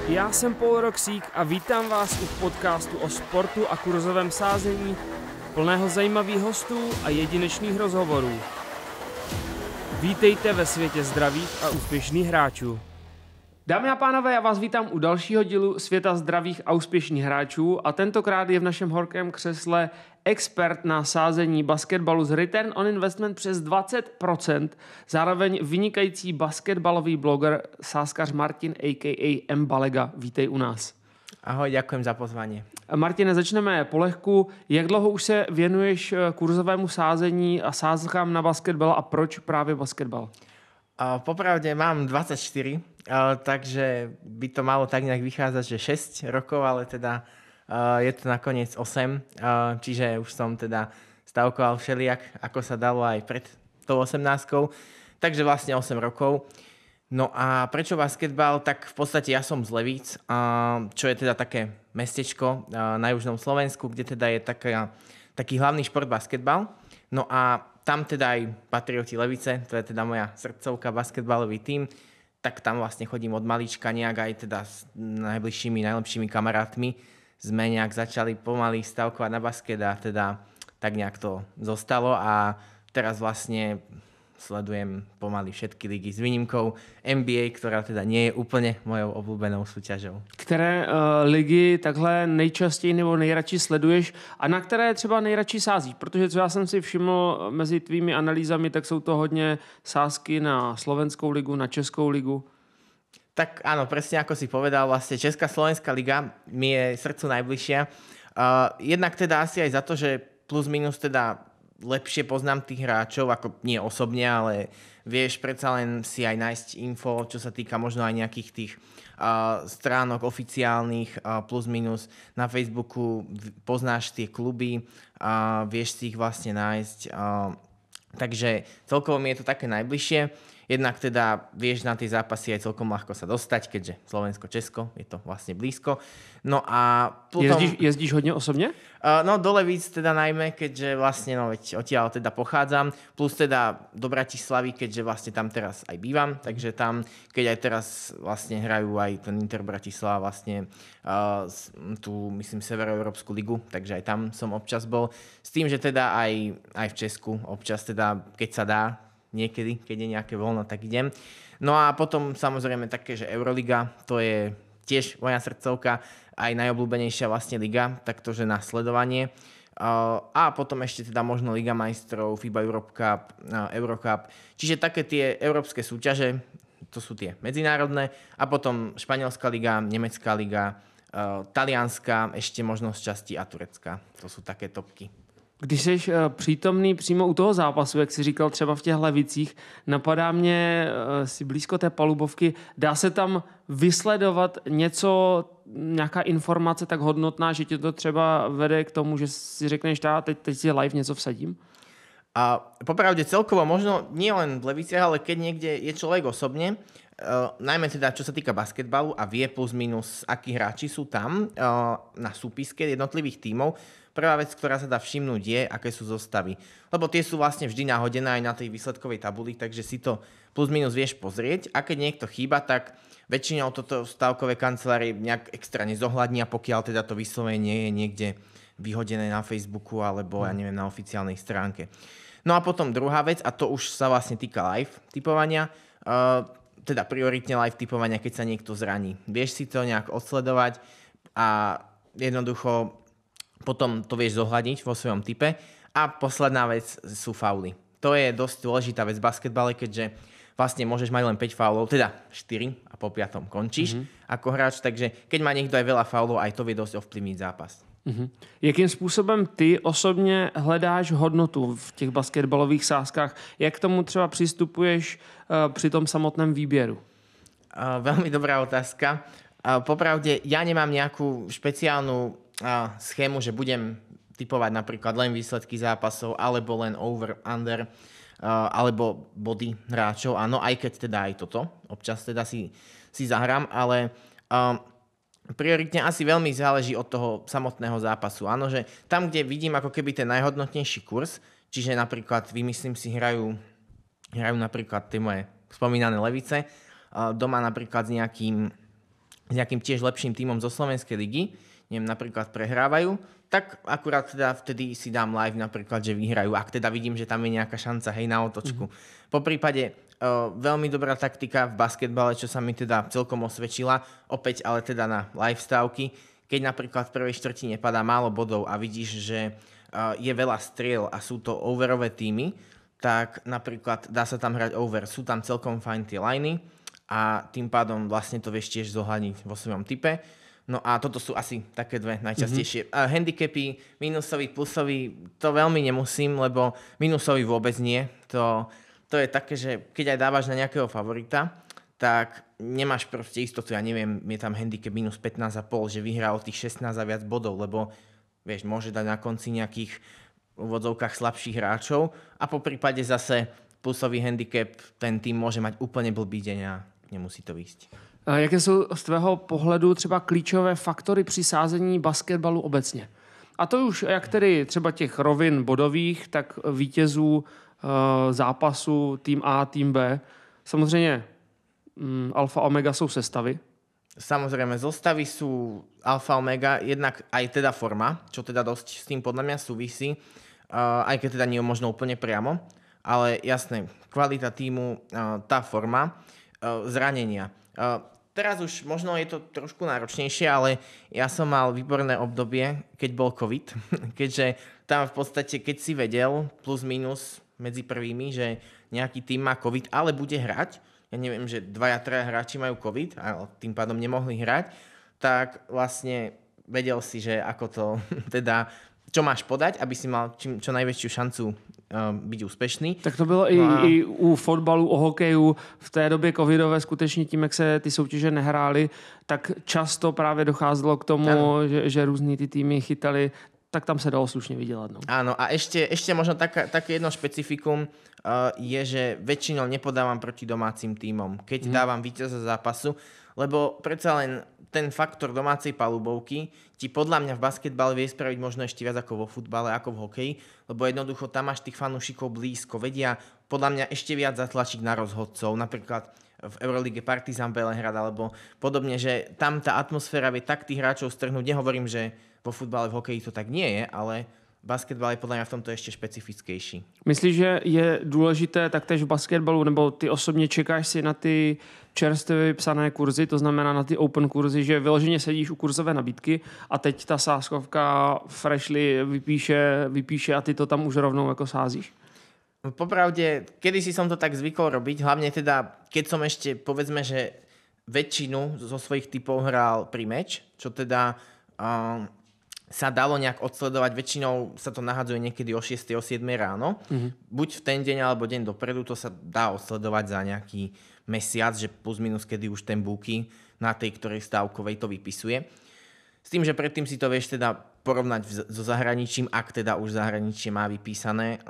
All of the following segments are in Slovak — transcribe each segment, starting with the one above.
Já jsem Paul Roxík a vítám vás u podcastu o sportu a kurzovém sázení, plného zajímavých hostů a jedinečných rozhovorů. Vítejte ve světě zdravých a úspěšných hráčů. Dámy a pánové, já vás vítám u dalšího dílu Světa zdravých a úspěšných hráčů a tentokrát je v našem horkém křesle expert na sázení basketbalu s return on investment přes 20%, zároveň vynikající basketbalový bloger, sázkař Martin a.k.a. M. Balega. Vítej u nás. Ahoj, ďakujem za pozvanie. Martine, začneme polehku. Jak dlouho už se věnuješ kurzovému sázení a sázkám na basketbal a proč právě basketbal? Popravde mám 24, takže by to malo tak nejak vychádzať, že 6 rokov, ale teda je to nakoniec 8, čiže už som teda stavkoval všelijak, ako sa dalo aj pred tou 18-kou, takže vlastne 8 rokov. No a prečo basketbal? Tak v podstate ja som z Levíc, čo je teda také mestečko na južnom Slovensku, kde teda je taký hlavný šport basketbal. No a tam teda aj Patrioti Levice, to je teda moja srdcovka, basketbalový tím, tak tam vlastne chodím od malička nejak aj teda s najbližšími, najlepšími kamarátmi. Sme nejak začali pomaly stavkovať na basket a teda tak nejak to zostalo a teraz vlastne sledujem pomaly všetky ligy s výnimkou NBA, ktorá teda nie je úplne mojou obľúbenou súťažou. Které ligy takhle nejčastěji nebo nejradši sleduješ a na které třeba nejradši sázíš? Protože co já jsem si všiml mezi tvými analýzami, tak jsou to hodně sázky na slovenskou ligu, na českou ligu. Tak áno, presne ako si povedal, vlastne Česká slovenská liga mi je srdcu najbližšia. Jednak teda asi aj za to, že plus minus teda lepšie poznám tých hráčov, ako nie osobne, ale vieš predsa len si aj nájsť info, čo sa týka možno aj nejakých tých stránok oficiálnych, plus minus na Facebooku poznáš tie kluby, vieš si ich vlastne nájsť. Takže celkovo mi je to také najbližšie. Jednak teda vieš na tie zápasy aj celkom ľahko sa dostať, keďže Slovensko-Česko je to vlastne blízko. No a potom... Jezdíš hodne osobne? No do Levíc teda najmä, keďže vlastne veď odtiaľ teda pochádzam, plus teda do Bratislavy, keďže vlastne tam teraz aj bývam, takže tam, keď aj teraz vlastne hrajú aj ten Inter Bratislava vlastne tú, myslím, Severoeurópsku ligu, takže aj tam som občas bol. S tým, že teda aj v Česku občas teda, keď sa dá, niekedy, keď je nejaké voľno, tak idem. No a potom samozrejme také, že Euroliga, to je tiež moja srdcovka, aj najobľúbenejšia vlastne liga, taktože na sledovanie. A potom ešte teda možno Liga majstrov, FIBA Europe Cup, Eurocup. Čiže také tie európske súťaže, to sú tie medzinárodné. A potom Španielská liga, Nemecká liga, Talianska, ešte možno z časti a Turecka. To sú také topky. Když jsi přítomný přímo u toho zápasu, jak jsi říkal třeba v těch Levicích, napadá mě si blízko té palubovky, dá se tam vysledovat něco, nějaká informace tak hodnotná, že tě to třeba vede k tomu, že si řekneš, teď si live něco vsadím? A popravde celkovo možno nie len v Leviciach, ale keď niekde je človek osobne, najmä teda čo sa týka basketbalu a vie plus minus, akí hráči sú tam na súpiske jednotlivých tímov, prvá vec, ktorá sa dá všimnúť je, aké sú zostavy. Lebo tie sú vlastne vždy nahodené aj na tej výsledkovej tabuli, takže si to plus minus vieš pozrieť. A keď niekto chýba, tak väčšinou toto stavkové kancelárie nejak extra nezohľadnia, pokiaľ teda to vyslovene nie je niekde vyhodené na Facebooku alebo ja neviem, na oficiálnej stránke. No a potom druhá vec, a to už sa vlastne týka live typovania, teda prioritne live typovania, keď sa niekto zraní. Vieš si to nejak odsledovať a jednoducho potom to vieš zohľadniť vo svojom type. A posledná vec sú fauly. To je dosť dôležitá vec v basketbale, keďže vlastne môžeš mať len 5 faulov, teda 4 a po 5 končíš ako hráč, takže keď má niekto aj veľa faulov, aj to vie dosť ovplyvniť zápas. Jakým způsobem ty osobně hledáš hodnotu v těch basketbalových sázkách? Jak k tomu třeba přistupuješ při tom samotném výběru? Veľmi dobrá otázka. Popravde, ja nemám nejakú špeciálnu schému, že budem typovať napríklad len výsledky zápasov, alebo len over, under, alebo body hráčov. Áno, aj keď teda aj toto. Občas teda si zahrám, ale prioritne asi veľmi záleží od toho samotného zápasu. Áno, že tam, kde vidím ako keby ten najhodnotnejší kurz, čiže napríklad, vymyslím si, hrajú napríklad tie moje spomínané Levice, doma napríklad s s nejakým tiež lepším tímom zo Slovenskej ligy, neviem, napríklad prehrávajú, tak akurát teda vtedy si dám live napríklad, že vyhrajú, ak teda vidím, že tam je nejaká šanca, hej, na otočku. Po prípade veľmi dobrá taktika v basketbale, čo sa mi teda celkom osvedčila, opäť ale teda na live stávky, keď napríklad v prvej štvrtine padá málo bodov a vidíš, že je veľa striel a sú to overové týmy, tak napríklad dá sa tam hrať over. Sú tam celkom fajn tie liney a tým pádom vlastne to vieš tiež zohľadniť vo svojom type. No a toto sú asi také dve najčastejšie. Handicapy, minusový, plusový, to veľmi nemusím, lebo minusový vôbec nie. To je také, že keď aj dávaš na nejakého favorita, tak nemáš proste istotu, ja neviem, je tam handicap minus 15,5, že vyhrá o tých 16 a viac bodov, lebo vieš, môže dať na konci nejakých v úvodzovkách slabších hráčov a po prípade zase plusový handicap, ten tým môže mať úplně blbý deň a nemusí to výjsť. Jaké jsou z tvého pohledu třeba klíčové faktory při sázení basketbalu obecně? A to už jak tedy třeba těch rovin bodových, tak vítězů zápasu tým A, tým B. Samozřejmě alfa omega jsou sestavy. Samozrejme, zostavy sú alfa omega, jednak aj teda forma, čo teda dosť s tým podľa mňa súvisí, aj keď teda nie možno úplne priamo, ale jasné, kvalita týmu, tá forma, zranenia. Teraz už možno je to trošku náročnejšie, ale ja som mal výborné obdobie, keď bol COVID, keďže tam v podstate, keď si vedel, plus minus medzi prvými, že nejaký tým má COVID, ale bude hrať, ja neviem, že 2-3 hráči majú COVID a tým pádom nemohli hrať, tak vlastne vedel si, že ako to teda, čo máš podať, aby si mal čo najväčšiu šancu byť úspešný. Tak to bylo i u fotbalu, o hokeju v té době covidové skutečně tím, jak se ty soutěže nehrály, tak často právě docházelo k tomu, že různý ty týmy chytali, tak tam se dalo slušne vydělat. No. Áno, a ešte možno také jedno špecifikum je, že väčšinou nepodávam proti domácim tímom, keď dávam víťaza zápasu, lebo predsa len ten faktor domácej palubovky ti podľa mňa v basketbale vie spraviť možno ešte viac ako vo futbale, ako v hokeji, lebo jednoducho tam máš tých fanúšikov blízko, vedia podľa mňa ešte viac zatlačiť na rozhodcov, napríklad v Eurolíge Partizan Belehrad alebo podobne, že tam tá atmosféra vie tak tých hráčov strhnúť. Nehovorím, že vo futbale, v hokeji to tak nie je, ale basketbal je podľa mňa v tomto ešte špecifickejší. Myslíš, že je důležité taktéž v basketbalu, nebo ty osobně čekáš si na ty čerstvě vypsané kurzy, to znamená na ty open kurzy, že vyloženě sedíš u kurzové nabídky a teď ta sázkovka freshly vypíše a ty to tam už rovnou jako sázíš? Popravde, kedysi som to tak zvykol robiť, hlavne teda, keď som ešte, povedzme, že väčšinu zo svojich typov hral pri meč, čo teda sa dalo nejak odsledovať, väčšinou sa to nahadzuje niekedy o 6. o 7. ráno, buď v ten deň alebo deň dopredu, to sa dá odsledovať za nejaký mesiac, že plus minus kedy už ten booking na tej ktorej stávkovej to vypisuje. S tým, že predtým si to vieš teda porovnať so zahraničím, ak teda už zahraničie má vypísané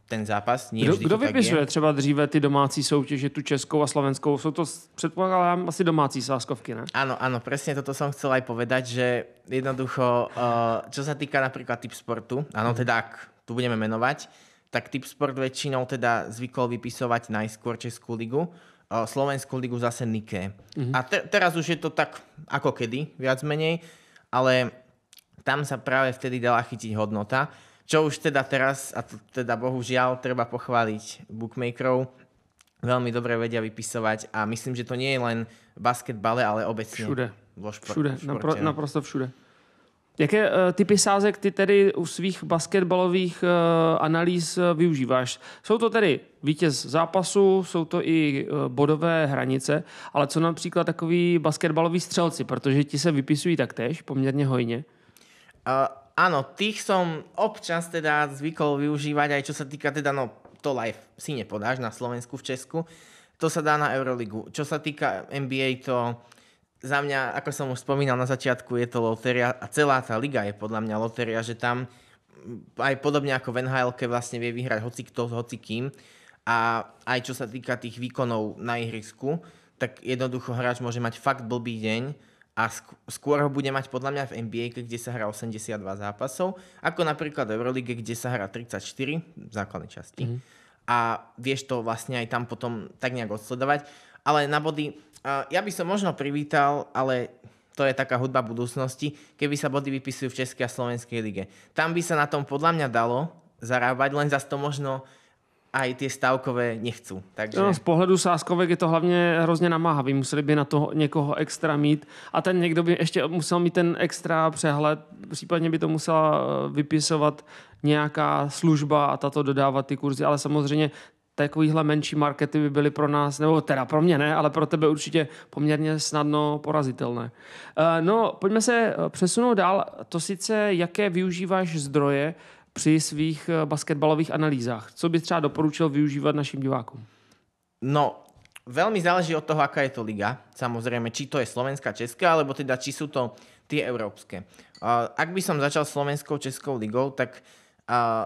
ten zápas. Kdo vypisuje třeba dříve ty domácí soutěže, tu českou a slovenskou? Jsou to, předpokládám, asi domácí sázkovky, ne? Áno, presne toto som chcel aj povedať, že jednoducho, čo sa týka napríklad Tipsportu, áno, teda ak tu budeme menovať, tak Tipsport väčšinou teda zvykol vypisovať najskôr Českú ligu, Slovenskú ligu zase Nike. A teraz už je to tak ako kedy, viac menej, ale tam sa práve vtedy dala chytiť hodnota. Čo už teda teraz, a to teda bohužiaľ treba pochváliť bookmakerov, veľmi dobre vedia vypisovať a myslím, že to nie je len v basketbale, ale obecne všude. Vo športe. Všude, naprosto všude. Jaké typy sázek ty tedy u svých basketbalových analýz využíváš? Jsou to tedy vítěz zápasu, jsou to i bodové hranice, ale co například takový basketbaloví střelci, protože ti se vypisují taktéž poměrně hojně? Áno, tých som občas teda zvykol využívať, aj čo sa týka teda, no to live si nepodáš na Slovensku, v Česku, to sa dá na Euroligu. Čo sa týka NBA, to za mňa, ako som už spomínal na začiatku, je to lotéria a celá tá liga je podľa mňa lotéria, že tam aj podobne ako v NHL-ke vlastne vie vyhrať hocikto s hocikým a aj čo sa týka tých výkonov na ihrisku, tak jednoducho hráč môže mať fakt blbý deň a skôr ho bude mať podľa mňa v NBA, kde sa hrá 82 zápasov, ako napríklad v Eurolige, kde sa hrá 34 v základnej časti. A vieš to vlastne aj tam potom tak nejak odsledovať. Ale na body Ja by som možno privítal, ale to je taká hudba budúcnosti, keby sa body vypisujú v Českej a Slovenskej lige. Tam by sa na tom podľa mňa dalo zarábať, len zase to možno aj tie stavkové nechcú. Takže... No, z pohledu sázkovek je to hlavně hrozně namáhavý. Museli by na to někoho extra mít a ten někdo by ještě musel mít ten extra přehled. Případně by to musela vypisovat nějaká služba a tato dodávat ty kurzy, ale samozřejmě takovýhle menší markety by byly pro nás, nebo teda pro mě ne, ale pro tebe určitě poměrně snadno porazitelné. No, pojďme se přesunout dál. To sice, jaké využíváš zdroje při svých basketbalových analýzách. Co bys třeba doporučil využívat našim divákům? No, veľmi záleží od toho, aká je to liga. Samozrejme, či to je slovenská, česká, alebo teda či sú to tie európske. Ak by som začal slovenskou, českou ligou, tak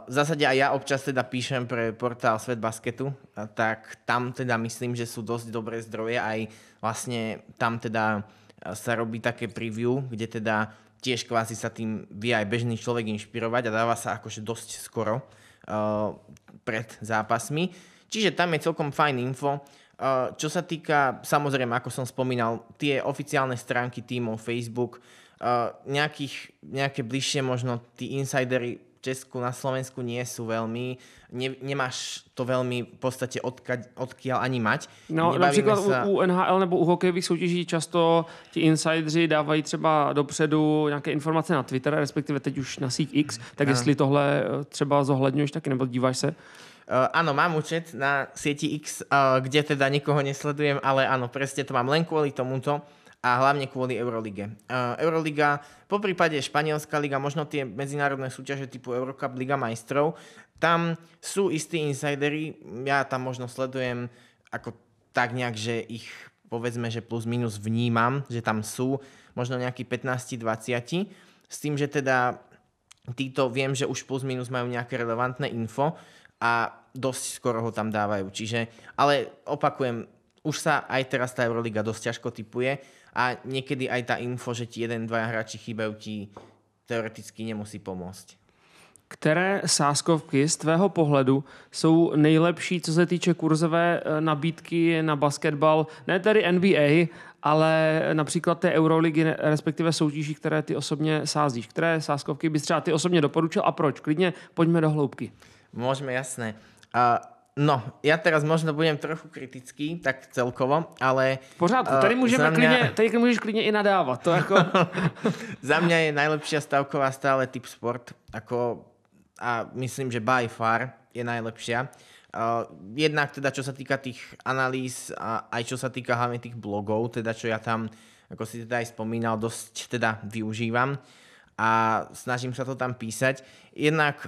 v zásade aj ja občas teda píšem pre portál Svet basketu, tak tam teda myslím, že sú dosť dobré zdroje. Aj vlastne tam teda sa robí také preview, kde teda tiež kvázi sa tým vie aj bežný človek inšpirovať a dáva sa akože dosť skoro pred zápasmi. Čiže tam je celkom fajn info. Čo sa týka, samozrejme, ako som spomínal, tie oficiálne stránky tímov, Facebook, nejaké bližšie možno tí insidery v Česku, na Slovensku nie sú veľmi, nemáš to veľmi v podstate odkiaľ ani mať. No, například u NHL nebo u hokejových soutěží často ti insideri dávají třeba dopředu nějaké informace na Twitter, respektive teď už na síť X, tak jestli tohle třeba zohledňuješ taky, nebo díváš se? Áno, mám účet na sieti X, kde teda nikoho nesledujem, ale áno, presne to mám len kvôli tomuto a hlavne kvôli Eurolige. Euroliga, poprípade Španielská liga, možno tie medzinárodné súťaže typu Eurocup, Liga majstrov, tam sú istí insidery, ja tam možno sledujem ako tak nejak, že ich povedzme, že plus minus vnímam, že tam sú možno nejakí 15-20, s tým, že teda títo viem, že už plus minus majú nejaké relevantné info a dosť skoro ho tam dávajú. Čiže, ale opakujem, už sa aj teraz tá Euroliga dosť ťažko tipuje a niekedy aj tá info, že ti 1-2 hráči chýbajú, ti teoreticky nemusí pomôcť. Které sázkovky z tvého pohledu jsou nejlepší, co se týče kurzové nabídky na basketbal, ne tedy NBA, ale například té Euroligy, respektive soutěží, které ty osobně sázíš? Které sázkovky bys třeba ty osobně doporučil a proč? Klidně pojďme do hloubky. Môžeme, jasné. No, ja teraz možno budem trochu kritický, tak celkovo, ale... V pořádku, tady môžeš klidne i nadávat. To ako... Za mňa je najlepšia stavková stále Tip Sport, a myslím, že by far je najlepšia. Jednak teda, čo sa týka tých analýz, a aj čo sa týka hlavne tých blogov, teda čo ja tam, ako si teda aj spomínal, dosť teda využívam a snažím sa to tam písať. Jednak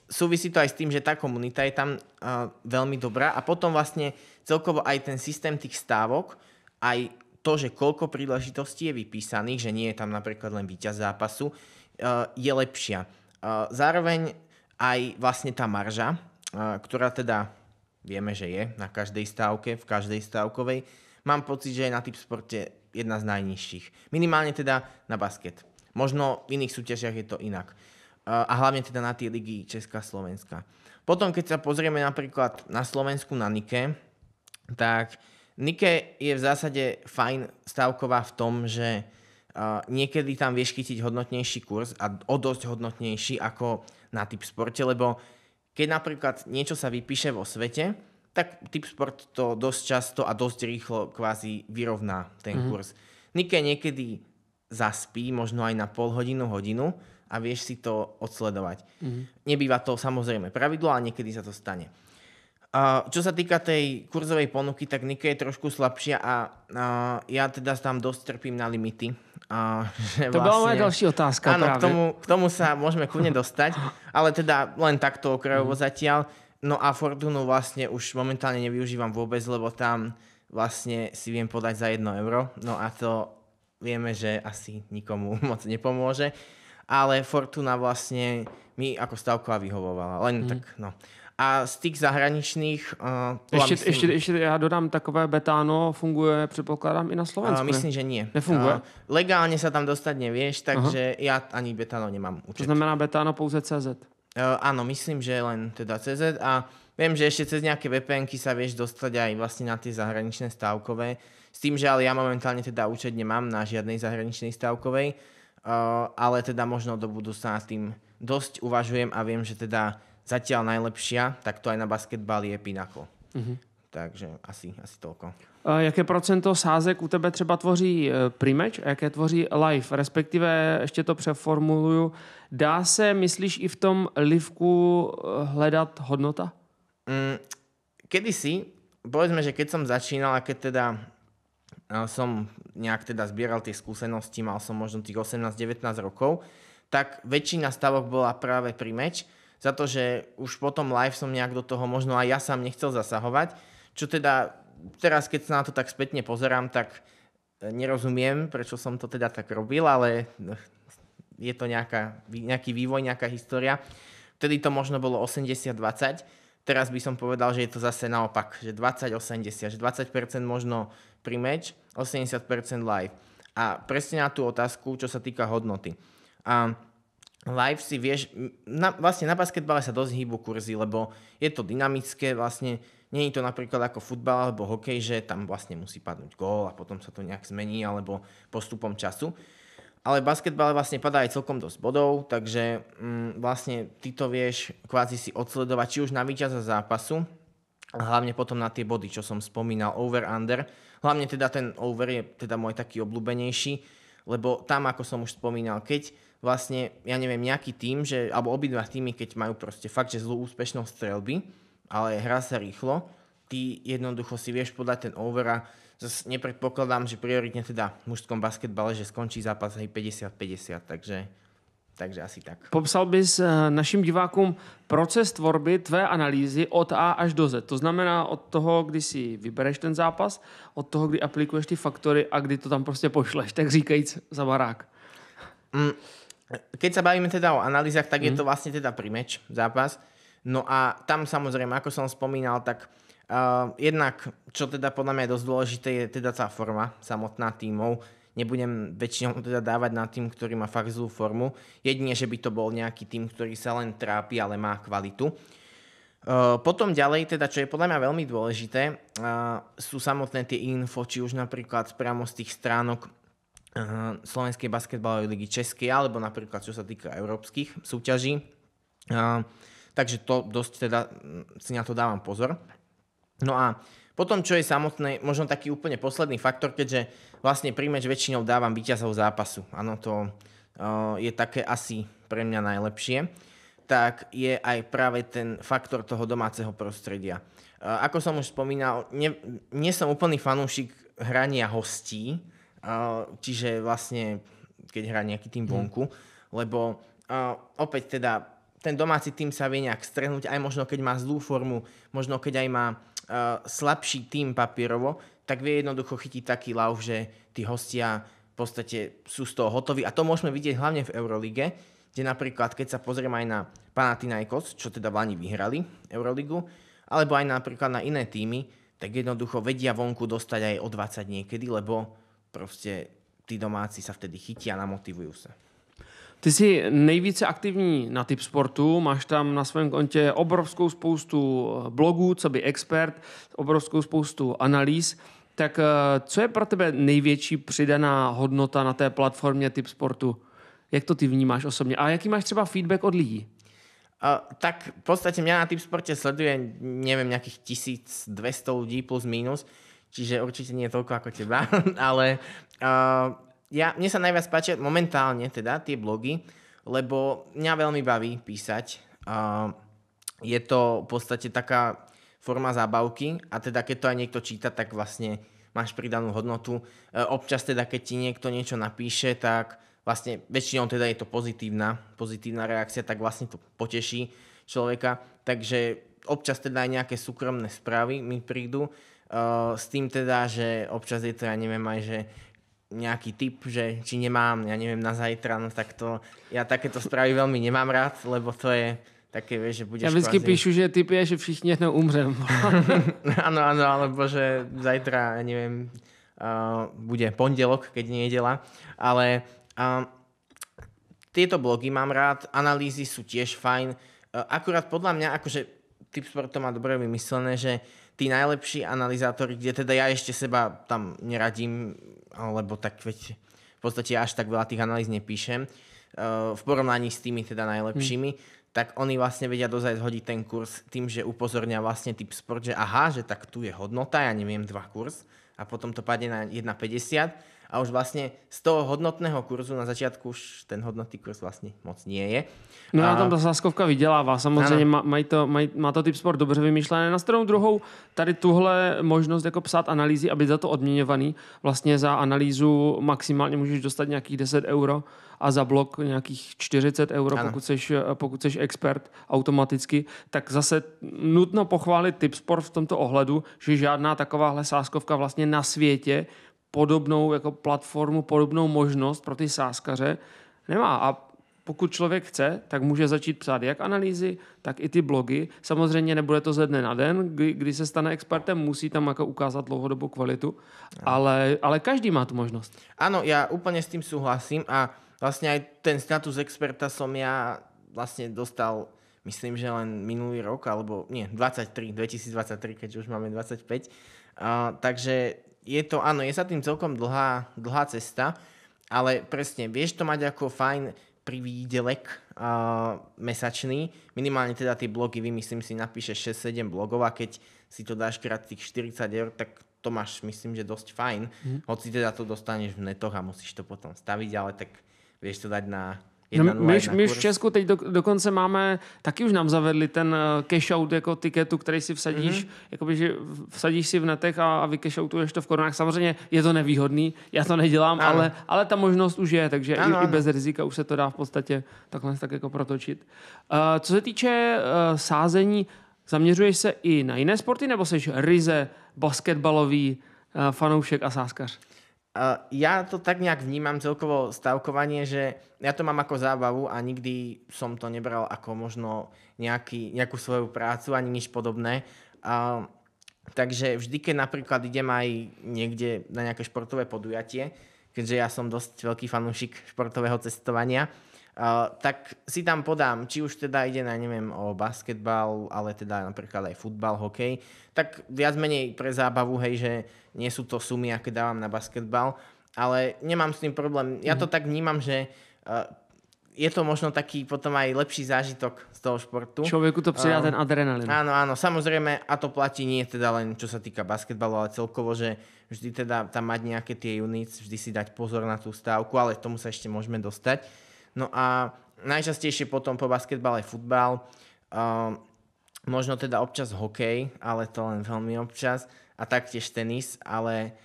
súvisí to aj s tým, že tá komunita je tam veľmi dobrá a potom vlastne celkovo aj ten systém tých stávok, aj to, že koľko príležitostí je vypísaných, že nie je tam napríklad len víťaz zápasu, je lepšia. Zároveň aj vlastne tá marža, ktorá teda vieme, že je na každej stávke, v každej stávkovej, mám pocit, že je na Tipsporte jedna z najnižších. Minimálne teda na basket. Možno v iných súťažiach je to inak. A hlavne teda na tie ligy Česká, Slovenská. Potom, keď sa pozrieme napríklad na Slovensku, na Nike, tak Nike je v zásade fajn stávková v tom, že niekedy tam vieš chytiť hodnotnejší kurz a o dosť hodnotnejší ako na Tipsporte, lebo keď napríklad niečo sa vypíše vo svete, tak Tipsport to dosť často a dosť rýchlo kvázi vyrovná ten kurz. Nike niekedy zaspí, možno aj na pol hodinu, hodinu a vieš si to odsledovať. Nebýva to samozrejme pravidlo, ale niekedy sa to stane. Čo sa týka tej kurzovej ponuky, tak Nike je trošku slabšia a ja teda tam dosť trpím na limity. To bola moja ďalšia otázka. Áno, k tomu sa môžeme kľudne dostať, ale teda len takto okrajovo zatiaľ. No a Fortunu vlastne už momentálne nevyužívam vôbec, lebo tam vlastne si viem podať za 1 euro. No a to vieme, že asi nikomu moc nepomôže. Ale Fortuna vlastne mi ako stavková vyhovovala. Len tak, no. A z tých zahraničných... Ještě já dodám, takové Betano funguje, předpokládám, i na Slovensku. Myslím, že nie. Nefunguje? Legálne sa tam dostať nevieš, takže ja ani Betano nemám účet. To znamená Betano pouze CZ? Áno, myslím, že len teda CZ a viem, že ešte cez nejaké VPN-ky sa vieš dostať aj vlastne na tie zahraničné stávkové. S S tým, že ale ja momentálne teda účet nemám na žiadnej zahraničnej stávkovej, ale teda možno do budúcna nad tým dosť uvažujem a viem, že teda zatiaľ najlepšia, tak to aj na basketbal je Pinnacle. Takže asi toľko. Jaké procento sázek u tebe třeba tvoří pre-match a jaké tvoří live? Respektive, ještě to přeformuluju, dá se, myslíš, i v tom livku hledat hodnota? Kedysi, povedzme, že keď som začínal a keď teda som nejak teda zbieral tie skúsenosti, mal som možno tých 18-19 rokov, tak väčšina stavok bola práve pre-match, za to, že už potom live som nejak do toho možno aj ja sám nechcel zasahovať, čo teda teraz, keď sa na to tak spätne pozerám, tak nerozumiem, prečo som to teda tak robil, ale je to nejaký vývoj, nejaká história. Vtedy to možno bolo 80-20, teraz by som povedal, že je to zase naopak, že 20-80, že 20% možno pre-match, 80% live. A presne na tú otázku, čo sa týka hodnoty. A live si vieš, vlastne na basketbale sa dosť hýbu kurzy, lebo je to dynamické, vlastne nie je to napríklad ako futbal alebo hokej, že tam vlastne musí padnúť gól a potom sa to nejak zmení alebo postupom času. Ale v basketbale vlastne padá aj celkom dosť bodov, takže vlastne ty to vieš kvázi si odsledovať, či už na víťaza zápasu, a hlavne potom na tie body, čo som spomínal, over-under. Hlavne teda ten over je teda môj taký obľúbenejší, lebo tam, ako som už spomínal, keď vlastne, ja neviem, nejaký tím, alebo obidva týmy, keď majú proste fakt, že zlú úspešnosť strelby, ale hrá sa rýchlo, ty jednoducho si vieš podať ten over a zase nepredpokladám, že prioritne teda v mužskom basketbale, že skončí zápas aj 50-50, takže asi tak. Popsal bys našim divákům proces tvorby tvé analýzy od A až do Z. To znamená od toho, kdy si vybereš ten zápas, od toho, kdy aplikuješ ty faktory a kdy to tam prostě pošleš, tak říkajíc za barák. Keď sa bavíme teda o analýzach, tak je to vlastne teda pre-match zápas. No a tam samozrejme, ako som spomínal, tak jednak, čo teda podľa mňa je dosť dôležité, je teda tá forma samotná tímov. Nebudem väčšinou teda dávať na tým, ktorý má fakt zlú formu. Jedine, že by to bol nejaký tým, ktorý sa len trápi, ale má kvalitu. Potom ďalej, teda, čo je podľa mňa veľmi dôležité, sú samotné tie info, či už napríklad priamo z tých stránok Slovenskej basketbalovej ligy českej, alebo napríklad, čo sa týka európskych súťaží. Takže to dosť teda si na to dávam pozor. No a potom, čo je samotné, možno taký úplne posledný faktor, keďže vlastne pre-match väčšinou dávam víťazov zápasu. Áno, to je také asi pre mňa najlepšie. Tak je aj práve ten faktor toho domáceho prostredia. Ako som už spomínal, nie som úplný fanúšik hrania hostí, čiže vlastne keď hrá nejaký tým vonku, lebo opäť teda ten domáci tým sa vie nejak strhnúť, aj možno keď má zlú formu, možno keď aj má slabší tým papierovo, tak vie jednoducho chytiť taký lauf, že tí hostia v podstate sú z toho hotoví. A to môžeme vidieť hlavne v Eurolige, kde napríklad, keď sa pozriem aj na Panathinaikos, čo teda v Lani vyhrali Euroligu, alebo aj napríklad na iné týmy, tak jednoducho vedia vonku dostať aj o 20 niekedy, lebo proste tí domáci sa vtedy chytia a namotivujú sa. Ty jsi nejvíce aktivní na Tipsportu, máš tam na svém kontě obrovskou spoustu blogů, co by expert, obrovskou spoustu analýz. Tak co je pro tebe největší přidaná hodnota na té platformě Tipsportu? Jak to ty vnímáš osobně? A jaký máš třeba feedback od lidí? Tak v podstate mňa na Tipsporte sleduje, neviem, nejakých 1200 ľudí plus minus, čiže určite nie je toľko ako teba, ale mne sa najviac páčia momentálne teda tie blogy, lebo mňa veľmi baví písať. Je to v podstate taká forma zábavky a teda keď to aj niekto číta, tak vlastne máš pridanú hodnotu. Občas teda, keď ti niekto niečo napíše, tak vlastne väčšinou teda je to pozitívna reakcia, tak vlastne to poteší človeka. Takže občas teda aj nejaké súkromné správy mi prídu. S tým teda, že občas je to, ja neviem, aj že nejaký tip, že či nemám, ja neviem, na zajtra, no tak to, ja takéto správy veľmi nemám rád, lebo to je také, vieš, že budeš ja vždycky píšu, že typ je, že všichni jednou umřem. Áno, alebo že zajtra, ja neviem, bude pondelok, keď nie je nedela, ale tieto blogy mám rád, analýzy sú tiež fajn, akurát podľa mňa, akože Tipsport to má dobre vymyslené, že tí najlepší analyzátori, kde teda ja ešte seba tam neradím, lebo tak veď v podstate až tak veľa tých analýz nepíšem, v porovnaní s tými teda najlepšími, tak oni vlastne vedia dozaj zhodiť ten kurz tým, že upozornia vlastne Tipsport, že aha, že tak tu je hodnota, ja neviem, 2 kurz a potom to padne na 1,50 a už vlastne z toho hodnotného kurzu na začiatku už ten hodnotný kurz vlastne moc nie je. No a tam ta sázkovka vydělává. Samozřejmě má to Tipsport dobře vymyšlené. Na stranu druhou tady tuhle možnost jako psát analýzy a být za to odměňovaný. Vlastně za analýzu maximálně můžeš dostat nějakých 10 euro a za blok nějakých 40 euro, pokud seš expert automaticky. Tak zase nutno pochválit Tipsport v tomto ohledu, že žádná takováhle sázkovka vlastně na světě podobnou jako platformu, podobnou možnost pro ty sázkaře nemá. A pokud člověk chce, tak může začít psát jak analýzy, tak i ty blogy. Samozřejmě nebude to ze dne na den, kdy se stane expertem, musí tam jako ukázat dlouhodobou kvalitu, ale každý má tu možnost. Áno, ja úplne s tým súhlasím a vlastne aj ten status experta som ja vlastne dostal, myslím, že len minulý rok, alebo nie, 2023, keďže už máme 25. Takže je to, áno, je sa tým celkom dlhá cesta, ale presne, vieš to mať ako fajn privídelek mesačný, minimálne teda tie blogy, vymyslím si, napíšeš 6-7 blogov a keď si to dáš krát tých 40 eur, tak to máš, myslím, že dosť fajn. Hoci teda to dostaneš v netoch a musíš to potom staviť, ale tak vieš to dať na 1,01 my v Česku teď dokonce máme, taky už nám zavedli ten cash out jako tiketu, který si vsadíš, jakoby, že vsadíš si v netech a vykashoutuješ to v korunách. Samozřejmě je to nevýhodný, já to nedělám, ale ta možnost už je, takže i bez rizika už se to dá v podstatě takhle tak jako protočit. Co se týče sázení, zaměřuješ se i na jiné sporty, nebo seš ryze basketbalový fanoušek a sázkař? Ja to tak nejak vnímam celkovo stavkovanie, že ja to mám ako zábavu a nikdy som to nebral ako možno nejakú svoju prácu ani nič podobné. Takže vždy, keď napríklad idem aj niekde na nejaké športové podujatie, keďže ja som dosť veľký fanúšik športového cestovania, tak si tam podám, či už teda ide na, neviem, o basketbal, ale teda napríklad aj futbal, hokej, tak viac menej pre zábavu, hej, že nie sú to sumy, aké dávam na basketbal, ale nemám s tým problém. Ja to tak vnímam, že je to možno taký potom aj lepší zážitok z toho športu. Človeku to pridá ten adrenalín. Áno, samozrejme, a to platí nie teda len čo sa týka basketbalu, ale celkovo, že vždy teda tam mať nejaké tie units, vždy si dať pozor na tú stávku, ale k tomu sa ešte môžeme dostať. No a najčastejšie potom po basketbale futbal, možno teda občas hokej, ale to len veľmi občas, a taktiež tenis, ale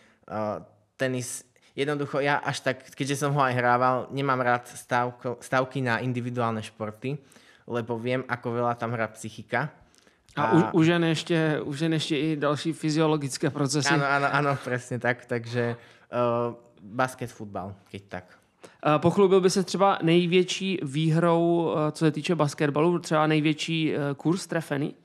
tenis jednoducho ja až tak, keďže som ho aj hrával, nemám rád stávky na individuálne športy, lebo viem, ako veľa tam hrá psychika. A už jen ještě i další fyziologické procesy. Áno, presne tak, takže basket, futbal, keď tak. Pochlubil by se třeba největší výhrou, co se týče basketbalu, třeba největší kurz trefený?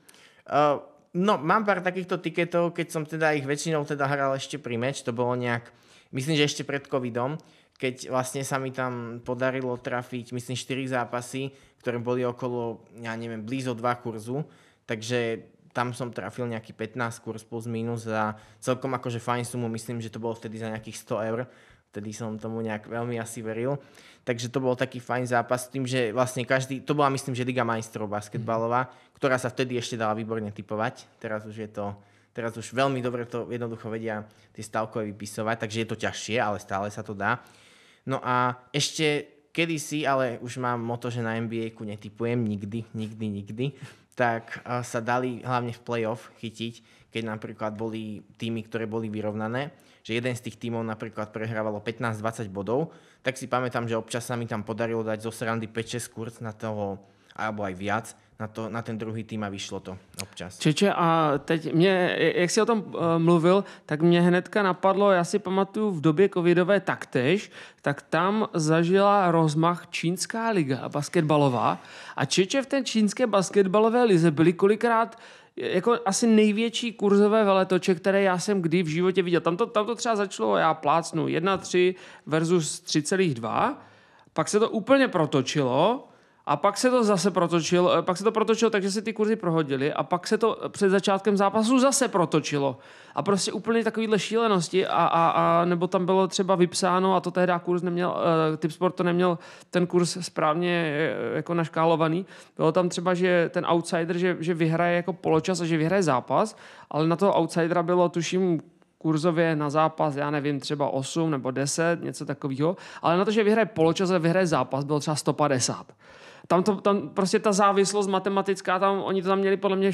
No, mám pár takýchto tiketov, keď som teda ich väčšinou teda hral ešte pri meč, to bolo nejak, myslím, že ešte pred covidom, keď vlastne sa mi tam podarilo trafiť, myslím, 4 zápasy, ktoré boli okolo, ja neviem, blízo 2 kurzu, takže tam som trafil nejaký 15 kurz plus minus a celkom akože fajn sumu, myslím, že to bolo vtedy za nejakých 100 eur. Vtedy som tomu nejak veľmi asi veril. Takže to bol taký fajn zápas s tým, že vlastne to bola, myslím, že Liga majstrov basketbalová, ktorá sa vtedy ešte dala výborne tipovať. Teraz už veľmi dobre to jednoducho vedia tie stavkové vypisovať, takže je to ťažšie, ale stále sa to dá. No a ešte kedysi, ale už mám moto, že na NBA-ku netipujem nikdy, tak sa dali hlavne v play-off chytiť, keď napríklad boli týmy, ktoré boli vyrovnané, že jeden z tých tímov napríklad prehrávalo 15-20 bodov, tak si pamätám, že občas sa mi tam podarilo dať zo srandy 5-6 kurz na toho, alebo aj viac, na ten druhý tým a vyšlo to občas. Čeče, a teď jak jsi o tom mluvil, tak mě hnedka napadlo, já si pamatuju v době covidové taktéž, tak tam zažila rozmach čínská liga basketbalová a Čeče v té čínské basketbalové lize byly kolikrát jako asi největší kurzové veletoče, které já jsem kdy v životě viděl. Tam to třeba začalo, já plácnu 1,3 versus 3,2, pak se to úplně protočilo a pak se to zase protočilo, takže se ty kurzy prohodily a pak se to před začátkem zápasu zase protočilo. A prostě úplně takovýhle šílenosti a nebo tam bylo třeba vypsáno a to tehdy kurz neměl, Tipsport to neměl ten kurz správně jako naškálovaný. Bylo tam třeba, že ten outsider, že vyhraje jako poločas a že vyhraje zápas, ale na toho outsidera bylo, tuším, kurzově na zápas, já nevím, třeba 8 nebo 10, něco takového, ale na to, že vyhraje poločas a vyhraje zápas, bylo třeba 150. Tam prostě ta závislost matematická, oni to tam měli podle mě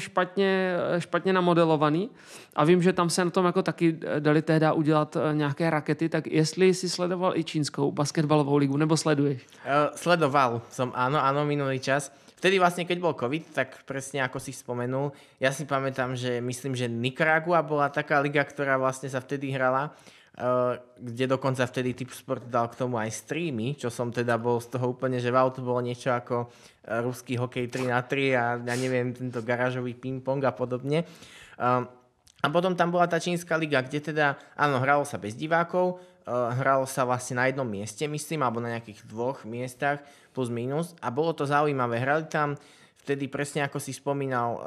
špatně namodelovaný a vím, že tam se na tom jako taky dali tehdy udělat nějaké rakety, tak jestli si sledoval i čínskou basketbalovou ligu, nebo sleduješ? Sledoval som, áno, minulý čas. Vtedy vlastne, keď bol COVID, tak presne ako si spomenul, ja si pamätám, že myslím, že Nicaragua bola taká liga, ktorá vlastne sa vtedy hrala, kde dokonca vtedy Tipsport dal k tomu aj streamy, čo som teda bol z toho úplne, že wow, to bolo niečo ako ruský hokej 3x3 a ja neviem, tento garážový ping-pong a podobne. A potom tam bola tá čínska liga, kde teda, áno, hralo sa bez divákov, hralo sa vlastne na jednom mieste, myslím, alebo na nejakých 2 miestach, plus minus. A bolo to zaujímavé. Hrali tam vtedy presne, ako si spomínal,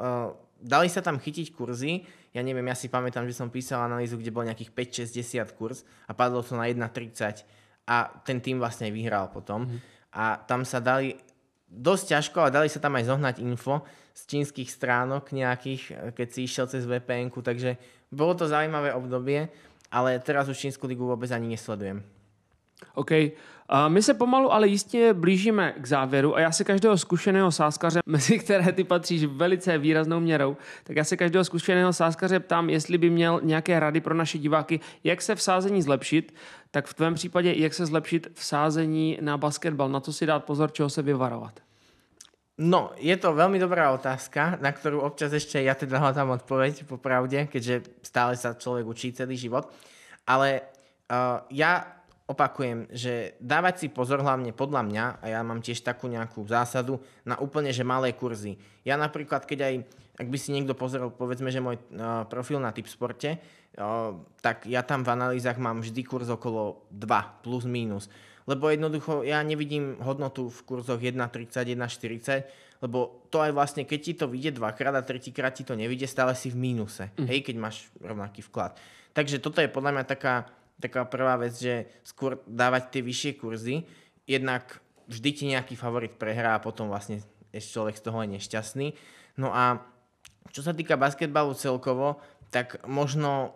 dali sa tam chytiť kurzy. Ja neviem, ja si pamätám, že som písal analýzu, kde bol nejakých 5-60 kurz a padlo to na 1,30 a ten tým vlastne vyhral potom. A tam sa dali dosť ťažko, ale dali sa tam aj zohnať info z čínskych stránok nejakých, keď si išiel cez VPN-ku, takže bolo to zaujímavé obdobie, ale teraz už čínsku ligu vôbec ani nesledujem. OK. My se pomalu, ale jistě blížíme k závěru a já se každého zkušeného sázkaře, mezi které ty patříš velice výraznou měrou, tak já se každého zkušeného sázkaře ptám, jestli by měl nějaké rady pro naše diváky, jak se v sázení zlepšit, tak v tvém případě, jak se zlepšit v sázení na basketbal, na to si dát pozor, čeho se vyvarovat. No, je to veľmi dobrá otázka, na ktorú občas ešte ja teda hľadám odpoveď, popravde, keďže stále sa človek učí celý život. Ale ja opakujem, že dávať si pozor hlavne podľa mňa, a ja mám tiež takú nejakú zásadu, na úplne že malé kurzy. Ja napríklad, keď aj, ak by si niekto pozrel, povedzme, že môj profil na Tipsporte, tak ja tam v analýzach mám vždy kurz okolo 2, plus minus. Lebo jednoducho ja nevidím hodnotu v kurzoch 1,30, 1,40, lebo to aj vlastne, keď ti to vyjde 2-krát a 3-krát ti to nevyjde, stále si v mínuse, hej, keď máš rovnaký vklad. Takže toto je podľa mňa taká prvá vec, že skôr dávať tie vyššie kurzy, jednak vždy ti nejaký favorit prehrá a potom vlastne ešte človek z toho je nešťastný. No a čo sa týka basketbalu celkovo, tak možno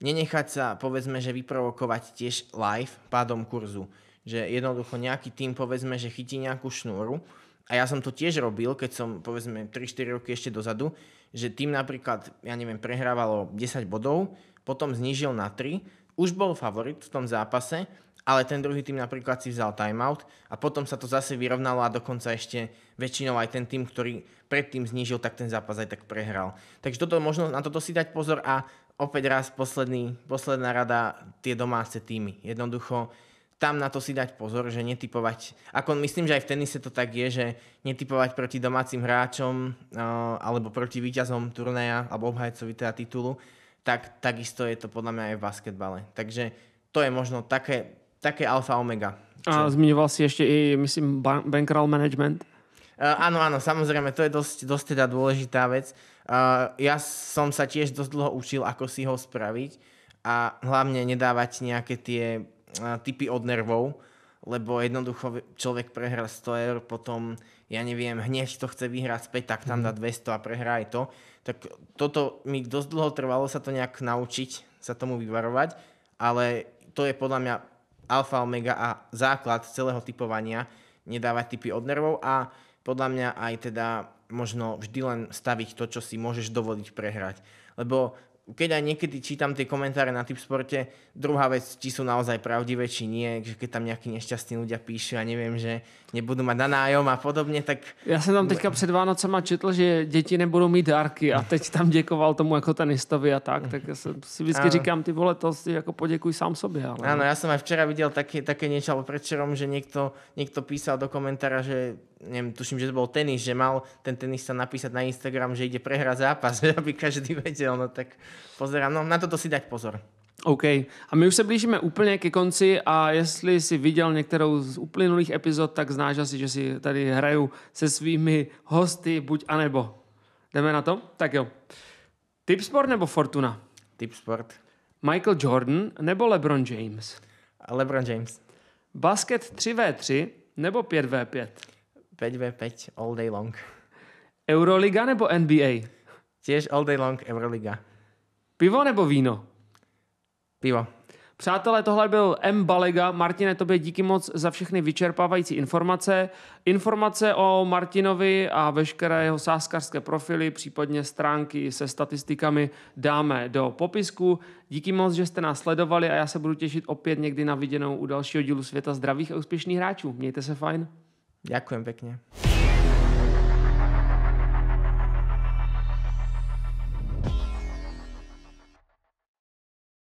nenechať sa, povedzme, že vyprovokovať tiež live pádom kurzu. Že jednoducho nejaký tým, povedzme, že chytí nejakú šnúru. A ja som to tiež robil, keď som, povedzme, 3-4 roky ešte dozadu, že tým napríklad, ja neviem, prehrávalo 10 bodov, potom znížil na 3, už bol favorit v tom zápase, ale ten druhý tým napríklad si vzal timeout a potom sa to zase vyrovnalo a dokonca ešte väčšinou aj ten tým, ktorý predtým znížil, tak ten zápas aj tak prehral. Takže možno na toto si dať pozor a opäť raz posledná rada, tie domáce týmy. Jednoducho tam na to si dať pozor, že netypovať, ako myslím, že aj v tenise to tak je, že netypovať proti domácim hráčom alebo proti víťazom turnaja alebo obhajcovi teda titulu, tak takisto je to podľa mňa aj v basketbale. Takže to je možno také alfa omega. A zmiňoval si ešte i, myslím, bankroll management? Áno, samozrejme, to je dosť teda dôležitá vec. Ja som sa tiež dosť dlho učil, ako si ho spraviť a hlavne nedávať nejaké tie typy od nervov, lebo jednoducho človek prehrá 100 eur, potom, ja neviem, hneď to chce vyhrať späť, tak tam dá 200 a prehrá aj to. Tak toto mi dosť dlho trvalo sa to nejak naučiť, sa tomu vyvarovať, ale to je podľa mňa alfa, omega a základ celého typovania, nedávať typy od nervov a podľa mňa aj teda možno vždy len staviť to, čo si môžeš dovoliť prehrať. Lebo keď aj niekedy čítam tie komentáre na Tipsporte, druhá vec, či sú naozaj pravdivé, či nie, že keď tam nejakí nešťastní ľudia píšu, ja neviem, že nebudú mať na nájom a podobne, tak... Já jsem tam teďka před Vánocema četl, že děti nebudou mít dárky a teď tam děkoval tomu jako tenistovi a tak ja si vždycky říkám, ty vole, to si jako poděkuj sám sobě. Ale... Áno, ja som aj včera videl také niečo, alebo predvčerom, že niekto písal do komentára, že neviem, tuším, že to bol tenis, že mal ten tenista napísať na Instagram, že ide prehrať zápas, aby každý vedel, no tak pozerám, no na toto si dať pozor. OK. A my už se blížíme úplně ke konci a jestli si viděl některou z uplynulých epizod, tak znáš asi, že si tady hraju se svými hosty buď a nebo. Jdeme na to? Tak jo. Tipsport nebo Fortuna? Tipsport. Michael Jordan nebo LeBron James? LeBron James. Basket 3v3 nebo 5v5? 5v5 all day long. Euroliga nebo NBA? Tiež all day long Euroliga. Pivo nebo víno? Pivo. Přátelé, tohle byl M. Balega. Martine, tobě díky moc za všechny vyčerpávající informace. Informace o Martinovi a veškeré jeho sázkařské profily, případně stránky se statistikami dáme do popisku. Díky moc, že jste nás sledovali a já se budu těšit opět někdy na viděnou u dalšího dílu Světa zdravých a úspěšných hráčů. Mějte se fajn. Ďakujem pekne.